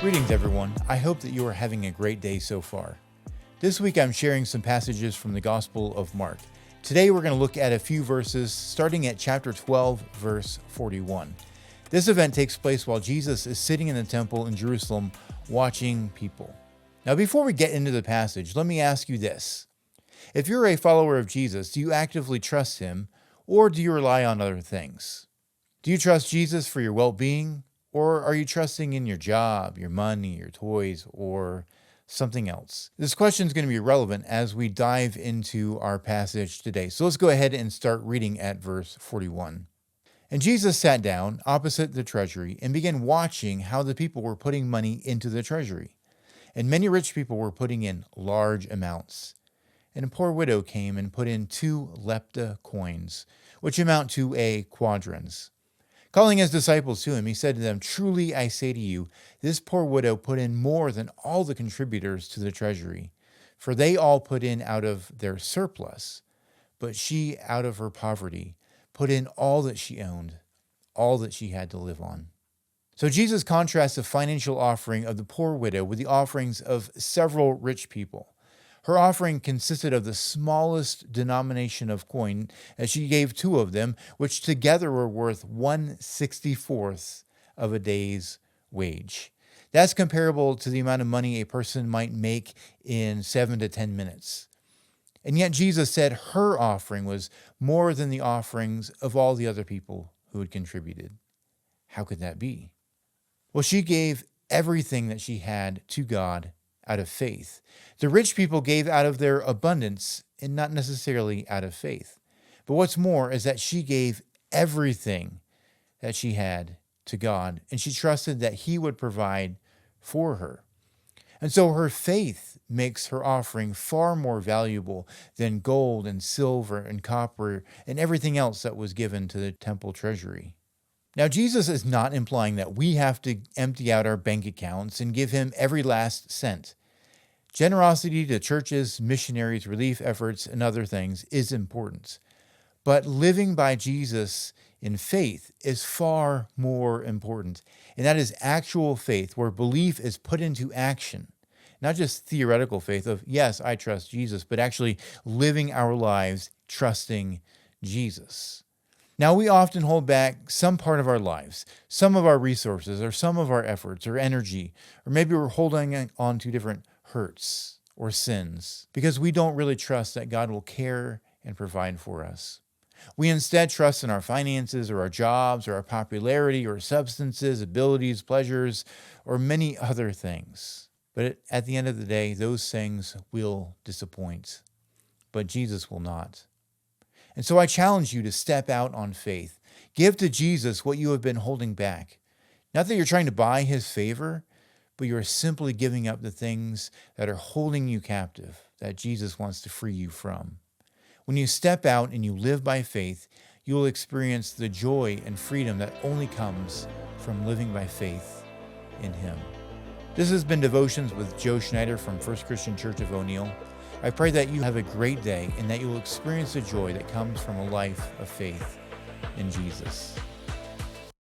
Greetings, everyone. I hope that you are having a great day so far. This week I'm sharing some passages from the Gospel of Mark. Today we're going to look at a few verses starting at chapter 12, verse 41. This event takes place while Jesus is sitting in the temple in Jerusalem watching people. Now, before we get into the passage, let me ask you this. If you're a follower of Jesus, do you actively trust him, or do you rely on other things? Do you trust Jesus for your well-being, or are you trusting in your job, your money, your toys, or something else? This question is going to be relevant as we dive into our passage today. So let's go ahead and start reading at verse 41. And Jesus sat down opposite the treasury and began watching how the people were putting money into the treasury. And many rich people were putting in large amounts. And a poor widow came and put in 2 lepta coins, which amount to a quadrans. Calling his disciples to him, he said to them, "Truly I say to you, this poor widow put in more than all the contributors to the treasury, for they all put in out of their surplus, but she, out of her poverty, put in all that she owned, all that she had to live on." So Jesus contrasts the financial offering of the poor widow with the offerings of several rich people. Her offering consisted of the smallest denomination of coin, as she gave 2 of them, which together were worth 1/64th of a day's wage. That's comparable to the amount of money a person might make in 7 to 10 minutes. And yet Jesus said her offering was more than the offerings of all the other people who had contributed. How could that be? Well, she gave everything that she had to God out of faith. The rich people gave out of their abundance and not necessarily out of faith. But what's more is that she gave everything that she had to God, and she trusted that he would provide for her. And so her faith makes her offering far more valuable than gold and silver and copper and everything else that was given to the temple treasury. Now, Jesus is not implying that we have to empty out our bank accounts and give him every last cent. Generosity to churches, missionaries, relief efforts, and other things is important. But living by Jesus in faith is far more important. And that is actual faith, where belief is put into action. Not just theoretical faith of, yes, I trust Jesus, but actually living our lives trusting Jesus. Now, we often hold back some part of our lives, some of our resources, or some of our efforts or energy, or maybe we're holding on to different hurts or sins because we don't really trust that God will care and provide for us. We instead trust in our finances or our jobs or our popularity or substances, abilities, pleasures, or many other things. But at the end of the day, those things will disappoint, but Jesus will not. And so I challenge you to step out on faith. Give to Jesus what you have been holding back. Not that you're trying to buy his favor, but you're simply giving up the things that are holding you captive, that Jesus wants to free you from. When you step out and you live by faith, you will experience the joy and freedom that only comes from living by faith in him. This has been Devotions with Joe Schneider from First Christian Church of O'Neill. I pray that you have a great day and that you will experience the joy that comes from a life of faith in Jesus.